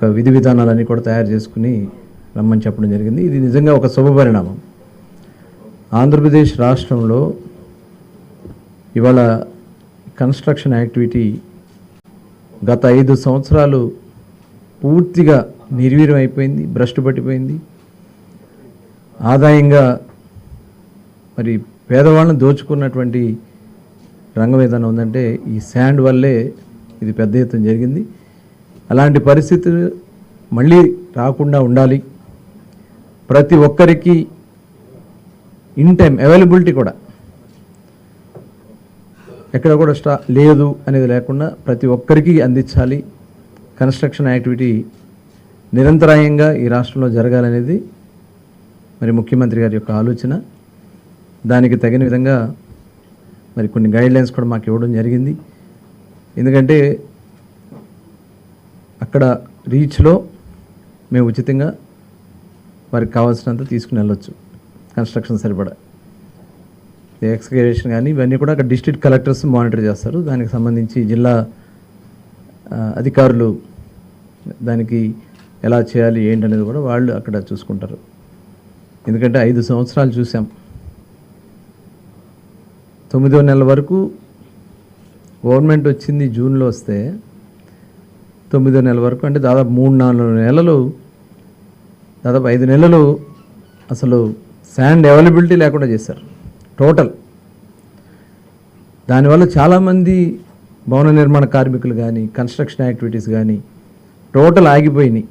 ఒక విధి విధానాలన్నీ కూడా తయారు చేసుకుని రమ్మని చెప్పడం జరిగింది. ఇది నిజంగా ఒక శుభపరిణామం. ఆంధ్రప్రదేశ్ రాష్ట్రంలో ఇవాళ కన్స్ట్రక్షన్ యాక్టివిటీ గత 5 సంవత్సరాలు పూర్తిగా నిర్వీర్యం అయిపోయింది, భ్రష్టు పట్టిపోయింది. ఆదాయంగా మరి పేదవాళ్ళని దోచుకున్నటువంటి రంగం ఏదైనా ఉందంటే ఈ శాండ్ వల్లే ఇది పెద్ద ఎత్తున జరిగింది. అలాంటి పరిస్థితులు మళ్ళీ రాకుండా ఉండాలి. ప్రతి ఒక్కరికి ఇన్ టైం అవైలబిలిటీ కూడా ఎక్కడ కూడా లేదు అనేది లేకుండా ప్రతి ఒక్కరికి అందించాలి. కన్స్ట్రక్షన్ యాక్టివిటీ నిరంతరాయంగా ఈ రాష్ట్రంలో జరగాలనేది మరి ముఖ్యమంత్రి గారి యొక్క ఆలోచన. దానికి తగిన విధంగా మరి కొన్ని గైడ్లైన్స్ కూడా మాకు ఇవ్వడం జరిగింది. ఎందుకంటే అక్కడ రీచ్లో మేము ఉచితంగా వారికి కావాల్సినంత తీసుకుని వెళ్ళొచ్చు. కన్స్ట్రక్షన్ సరిపడా ఎక్స్కవేషన్ కానీ ఇవన్నీ కూడా అక్కడ డిస్ట్రిక్ట్ కలెక్టర్స్ మానిటర్ చేస్తారు. దానికి సంబంధించి జిల్లా అధికారులు దానికి ఎలా చేయాలి ఏంటనేది కూడా వాళ్ళు అక్కడ చూసుకుంటారు. ఎందుకంటే 5 సంవత్సరాలు చూసాం. 9వ నెల వరకు గవర్నమెంట్ వచ్చింది జూన్లో వస్తే 9వ నెల వరకు అంటే దాదాపు 3-4 నెలలు, దాదాపు 5 నెలలు అసలు శాండ్ అవైలబిలిటీ లేకుండా చేశారు టోటల్. దానివల్ల చాలామంది భవన నిర్మాణ కార్మికులు కానీ కన్స్ట్రక్షన్ యాక్టివిటీస్ కానీ టోటల్ ఆగిపోయినాయి.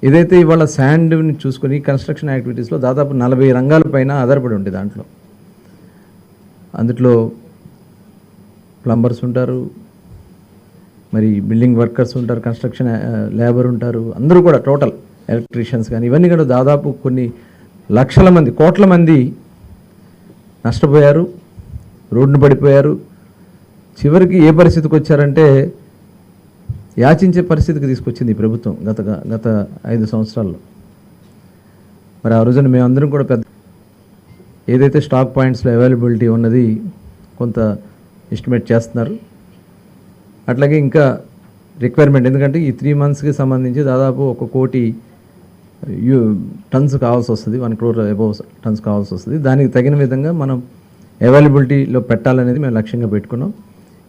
ఏదైతే ఇవాళ శాండ్ని చూసుకొని కన్స్ట్రక్షన్ యాక్టివిటీస్లో దాదాపు 40 రంగాల పైన ఆధారపడి ఉంటుంది. అందులో ప్లంబర్స్ ఉంటారు, మరి బిల్డింగ్ వర్కర్స్ ఉంటారు, కన్స్ట్రక్షన్ లేబర్ ఉంటారు, అందరూ కూడా టోటల్ ఎలక్ట్రీషియన్స్ కానీ ఇవన్నీ కూడా దాదాపు కొన్ని లక్షల మంది, కోట్ల మంది నష్టపోయారు, రోడ్డున పడిపోయారు. చివరికి ఏ పరిస్థితికి వచ్చారంటే యాచించే పరిస్థితికి తీసుకొచ్చింది ఈ ప్రభుత్వం గత 5 సంవత్సరాల్లో. మరి ఆ రోజున మేమందరం కూడా పెద్ద ఏదైతే స్టాక్ పాయింట్స్లో అవైలబిలిటీ ఉన్నది కొంత ఎస్టిమేట్ చేస్తున్నారు. అట్లాగే ఇంకా రిక్వైర్మెంట్, ఎందుకంటే ఈ 3 మంత్స్కి సంబంధించి దాదాపు 1 కోటి టన్స్ కావాల్సి వస్తుంది, 1 crore అబౌవ్ టన్స్ కావాల్సి వస్తుంది. దానికి తగిన విధంగా మనం అవైలబిలిటీలో పెట్టాలనేది మేము లక్ష్యంగా పెట్టుకున్నాం.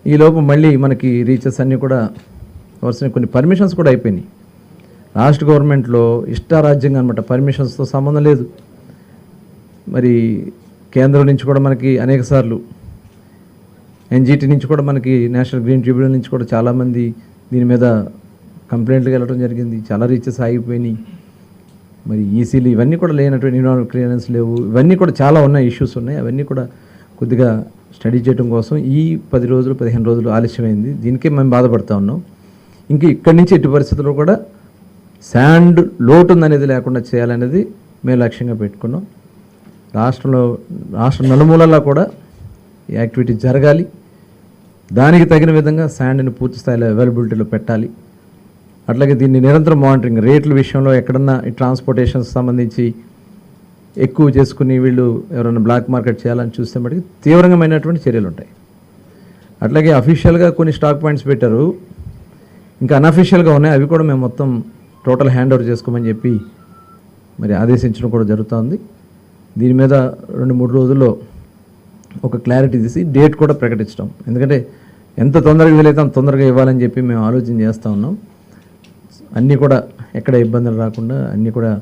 ఈలోపు మళ్ళీ మనకి రీచెస్ అన్నీ కూడా వరుస కొన్ని పర్మిషన్స్ కూడా అయిపోయినాయి. లాస్ట్ గవర్నమెంట్లో ఇష్టారాజ్యంగా అనమాట, పర్మిషన్స్తో సంబంధం లేదు. మరి కేంద్రం నుంచి కూడా మనకి అనేక సార్లు ఎన్జిటి నుంచి కూడా మనకి నేషనల్ గ్రీన్ ట్రిబ్యునల్ నుంచి కూడా చాలామంది దీని మీద కంప్లైంట్కి వెళ్ళడం జరిగింది. చాలా రీచెస్ ఆగిపోయినాయి. మరి ఈసీలు ఇవన్నీ కూడా లేనటువంటి ఎన్విరాన్మెంటల్ క్లియరెన్స్ లేవు, ఇవన్నీ కూడా చాలా ఉన్నాయి, ఇష్యూస్ ఉన్నాయి. అవన్నీ కూడా కొద్దిగా స్టడీ చేయడం కోసం ఈ 10 రోజులు 15 రోజులు ఆలస్యమైంది. దీనికే మేము బాధపడుతూ ఉన్నాం. ఇంక ఇక్కడి నుంచి ఎట్టి పరిస్థితుల్లో కూడా శాండ్ లోటు ఉందనేది లేకుండా చేయాలనేది మేము లక్ష్యంగా పెట్టుకున్నాం. రాష్ట్ర నలుమూలలా కూడా ఈ యాక్టివిటీ జరగాలి. దానికి తగిన విధంగా శాండ్ని పూర్తి స్థాయిలో అవైలబిలిటీలో పెట్టాలి. అట్లాగే దీన్ని నిరంతరం మానిటరింగ్, రేట్ల విషయంలో ఎక్కడన్నా ఈ ట్రాన్స్పోర్టేషన్స్ సంబంధించి ఎక్కువ చేసుకుని వీళ్ళు ఎవరైనా బ్లాక్ మార్కెట్ చేయాలని చూస్తే మటుకు తీవ్రమైనటువంటి చర్యలు ఉంటాయి. అట్లాగే అఫీషియల్గా కొన్ని స్టాక్ పాయింట్స్ పెట్టారు, ఇంకా అన్అఫీషియల్గా ఉన్నాయి. అవి కూడా మేము మొత్తం టోటల్ హ్యాండ్ ఓవర్ చేసుకోమని చెప్పి మరి ఆదేశించడం కూడా జరుగుతుంది. దీని మీద 2-3 రోజుల్లో ఒక క్లారిటీ తీసి డేట్ కూడా ప్రకటించడం. ఎందుకంటే ఎంత తొందరగా వీలైతే అంత తొందరగా ఇవ్వాలని చెప్పి మేము ఆలోచన చేస్తూ ఉన్నాం. అన్నీ కూడా ఎక్కడ ఇబ్బందులు రాకుండా అన్నీ కూడా